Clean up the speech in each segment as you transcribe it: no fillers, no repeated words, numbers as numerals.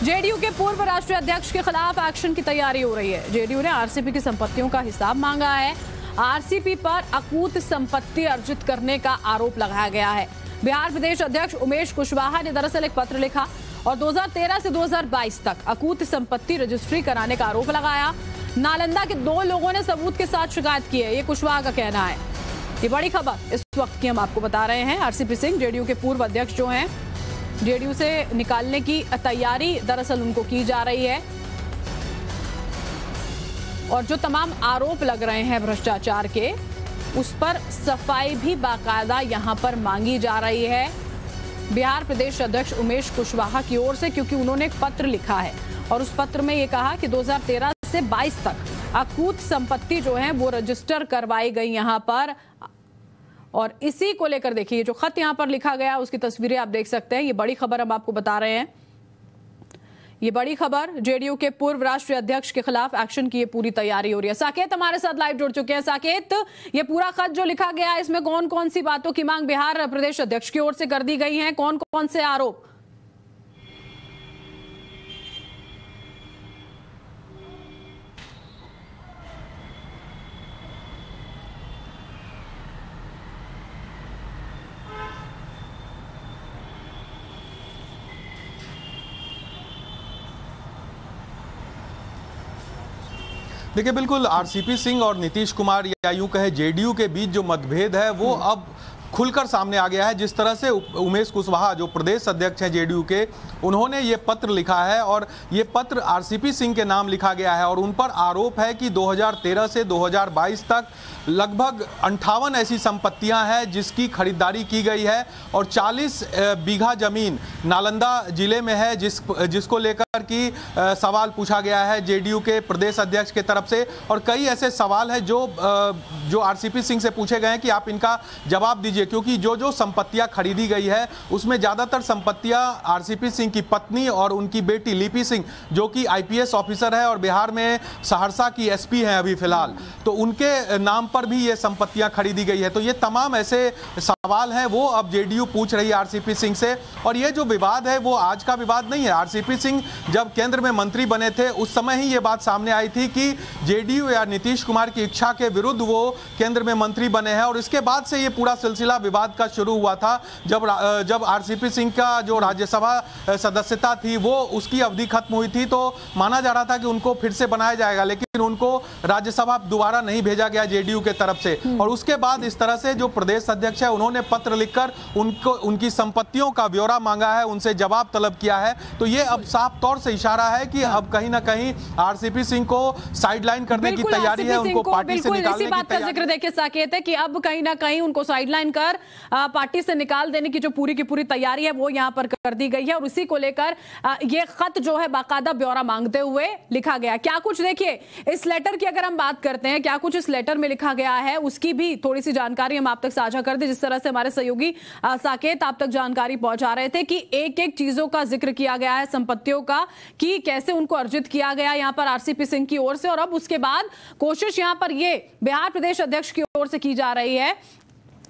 JDU के पूर्व राष्ट्रीय अध्यक्ष के खिलाफ एक्शन की तैयारी हो रही है। जेडीयू ने आरसीपी की संपत्तियों का हिसाब मांगा है। आरसीपी पर अकूत संपत्ति अर्जित करने का आरोप लगाया गया है। बिहार प्रदेश अध्यक्ष उमेश कुशवाहा ने दरअसल एक पत्र लिखा और 2013 से 2022 तक अकूत संपत्ति रजिस्ट्री कराने का आरोप लगाया। नालंदा के 2 लोगों ने सबूत के साथ शिकायत की है, ये कुशवाहा का कहना है। ये बड़ी खबर इस वक्त की हम आपको बता रहे हैं। आरसीपी सिंह जेडीयू के पूर्व अध्यक्ष जो हैं, जेडीयू से निकालने की तैयारी दरअसल उनको की जा रही है और जो तमाम आरोप लग रहे हैं भ्रष्टाचार के, उस पर सफाई भी बाकायदा यहां पर मांगी जा रही है बिहार प्रदेश अध्यक्ष उमेश कुशवाहा की ओर से, क्योंकि उन्होंने एक पत्र लिखा है और उस पत्र में ये कहा कि 2013 से 22 तक अकूत संपत्ति जो है वो रजिस्टर करवाई गई यहां पर। और इसी को लेकर देखिए जो खत यहां पर लिखा गया उसकी तस्वीरें आप देख सकते हैं। ये बड़ी खबर हम आपको बता रहे हैं। ये बड़ी खबर, जेडीयू के पूर्व राष्ट्रीय अध्यक्ष के खिलाफ एक्शन की ये पूरी तैयारी हो रही है। साकेत हमारे साथ लाइव जुड़ चुके हैं। साकेत, ये पूरा खत जो लिखा गया है इसमें कौन कौन सी बातों की मांग बिहार प्रदेश अध्यक्ष की ओर से कर दी गई है, कौन कौन से आरोप? देखिए, बिल्कुल आरसीपी सिंह और नीतीश कुमार या यूं कहे जेडीयू के बीच जो मतभेद है वो अब खुलकर सामने आ गया है। जिस तरह से उमेश कुशवाहा जो प्रदेश अध्यक्ष हैं जेडीयू के, उन्होंने ये पत्र लिखा है और ये पत्र आरसीपी सिंह के नाम लिखा गया है और उन पर आरोप है कि 2013 से 2022 तक लगभग 58 ऐसी संपत्तियां हैं जिसकी खरीदारी की गई है और 40 बीघा जमीन नालंदा जिले में है जिसको लेकर की सवाल पूछा गया है जेडीयू के प्रदेश अध्यक्ष के तरफ से। और कई ऐसे सवाल हैं जो आरसीपी सिंह से पूछे गए हैं कि आप इनका जवाब दीजिए, क्योंकि जो संपत्तियां खरीदी गई है उसमें ज्यादातर संपत्तियां आरसीपी सिंह की पत्नी और उनकी बेटी लिपि सिंह, जो कि आईपीएस ऑफिसर है और बिहार में सहरसा की एसपी हैं अभी फिलहाल, तो उनके नाम पर भी ये संपत्तियां खरीदी गई है। तो ये तमाम ऐसे सवाल हैं वो अब जेडीयू पूछ रही है आरसीपी सिंह से। और ये जो विवाद है वो आज का विवाद नहीं है। आरसीपी सिंह जब केंद्र में मंत्री बने थे उस समय ही ये बात सामने आई थी कि जेडीयू या नीतीश कुमार की इच्छा के विरुद्ध वो केंद्र में मंत्री बने हैं और इसके बाद से ये पूरा सिलसिला विवाद का शुरू हुआ था। जब आरसीपी सिंह का जो राज्यसभा सदस्यता थी वो उसकी अवधि खत्म हुई थी तो माना जा रहा था कि उनको फिर से बनाया जाएगा, लेकिन उनको राज्यसभा दोबारा नहीं भेजा गया जेडीयू के तरफ से। और उसके बाद इस तरह से जो प्रदेश अध्यक्ष है उन्होंने पत्र लिखकर उनकी संपत्तियों का ब्यौरा मांगा है, उनसे जवाब तलब किया है। तो ये अब साफ तौर से इशारा है कि अब कहीं ना कहीं आरसीपी सिंह को साइडलाइन करने की तैयारी है, उनको पार्टी से निकालने की तैयारी। जिक्र देखिए साकेत है कि अब कहीं ना कहीं उनको साइडलाइन कर पार्टी से निकाल देने की जो पूरी की पूरी तैयारी है वो यहां पर कर दी गई है और उसी को लेकर ये खत जो है बाकायदा ब्यौरा मांगते हुए लिखा गया। क्या कुछ देखिए इस लेटर की अगर हम बात करते हैं, क्या कुछ इस लेटर में लिखा गया है उसकी भी थोड़ी सी जानकारी हम आप तक साझा कर दें। जिस तरह से हमारे सहयोगी साकेत आप तक जानकारी पहुंचा रहे थे कि एक एक चीजों का जिक्र किया गया है, संपत्तियों का, कि कैसे उनको अर्जित किया गया यहां पर आरसीपी सिंह की ओर से। और अब उसके बाद कोशिश यहां पर ये बिहार प्रदेश अध्यक्ष की ओर से की जा रही है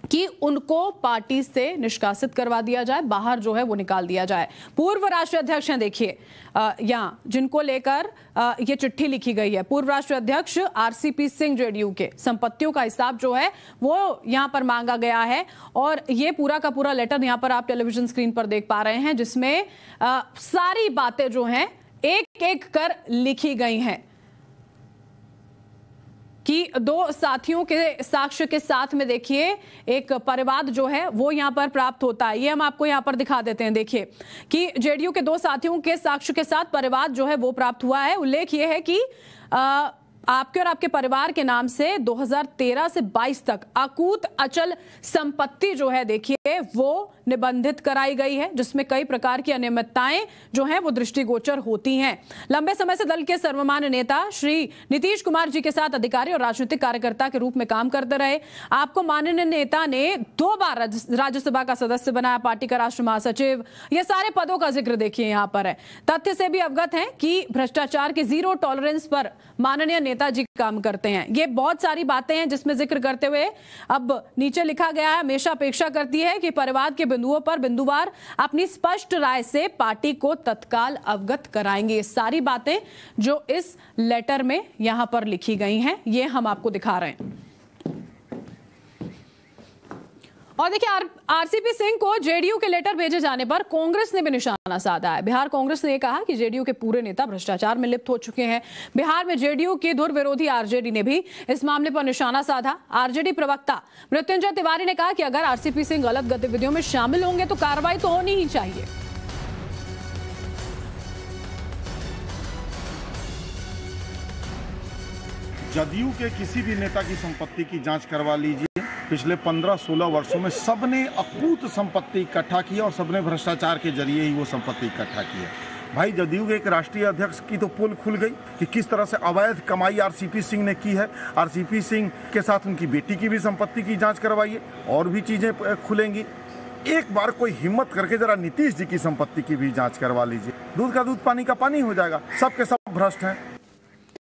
कि उनको पार्टी से निष्कासित करवा दिया जाए, बाहर जो है वो निकाल दिया जाए। पूर्व राष्ट्रीय अध्यक्ष हैं देखिए यहाँ जिनको लेकर ये चिट्ठी लिखी गई है। पूर्व राष्ट्रीय अध्यक्ष आरसीपी सिंह जेडीयू के संपत्तियों का हिसाब जो है वो यहाँ पर मांगा गया है और ये पूरा का पूरा लेटर यहाँ पर आप टेलीविजन स्क्रीन पर देख पा रहे हैं, जिसमें सारी बातें जो हैं एक एक कर लिखी गई हैं कि 2 साथियों के साक्ष्य के साथ में देखिए एक परिवाद जो है वो यहां पर प्राप्त होता है। ये हम आपको यहां पर दिखा देते हैं। देखिए कि जेडीयू के 2 साथियों के साक्ष्य के साथ परिवाद जो है वो प्राप्त हुआ है। उल्लेख ये है कि आपके और आपके परिवार के नाम से 2013 से 22 तक अकूत अचल संपत्ति जो है देखिए वो निबंधित कराई गई है, जिसमें कई प्रकार की अनियमितताएं जो हैं वो दृष्टिगोचर होती हैं। लंबे समय से दल के सर्वमान्य नेता श्री नीतीश कुमार जी के साथ अधिकारी और राजनीतिक कार्यकर्ता के रूप में काम करते रहे। आपको माननीय नेता ने 2 बार राज्यसभा का सदस्य बनाया, पार्टी का राष्ट्रीय महासचिव, ये सारे पदों का जिक्र देखिए यहां पर है। तथ्य से भी अवगत हैं कि भ्रष्टाचार के जीरो टॉलरेंस पर माननीय नेताजी काम करते हैं। ये बहुत सारी बातें हैं जिसमें जिक्र करते हुए अब नीचे लिखा गया है, हमेशा अपेक्षा करती है कि परिवार के बिंदुओं पर बिंदुवार अपनी स्पष्ट राय से पार्टी को तत्काल अवगत कराएंगे। ये सारी बातें जो इस लेटर में यहां पर लिखी गई हैं, ये हम आपको दिखा रहे हैं। और देखिए, आरसीपी सिंह को जेडीयू के लेटर भेजे जाने पर कांग्रेस ने भी निशाना साधा है। बिहार कांग्रेस ने कहा कि जेडीयू के पूरे नेता भ्रष्टाचार में लिप्त हो चुके हैं। बिहार में जेडीयू की धुर विरोधी आरजेडी ने भी इस मामले पर निशाना साधा। आरजेडी प्रवक्ता मृत्युंजय तिवारी ने कहा कि अगर आरसीपी सिंह गलत गतिविधियों में शामिल होंगे तो कार्रवाई तो होनी ही चाहिए। जदयू के किसी भी नेता की संपत्ति की जांच करवा लीजिए। पिछले 15-16 वर्षों में सबने अकूत संपत्ति इकट्ठा की और सबने भ्रष्टाचार के जरिए ही वो संपत्ति इकट्ठा की है। भाई, जदयू के एक राष्ट्रीय अध्यक्ष की तो पोल खुल गई कि किस तरह से अवैध कमाई आरसीपी सिंह ने की है। आरसीपी सिंह के साथ उनकी बेटी की भी संपत्ति की जांच करवाइए, और भी चीजें खुलेंगी। एक बार कोई हिम्मत करके जरा नीतीश जी की संपत्ति की भी जांच करवा लीजिए। दूध का दूध, पानी का पानी हो जाएगा। सब के सब भ्रष्ट हैं।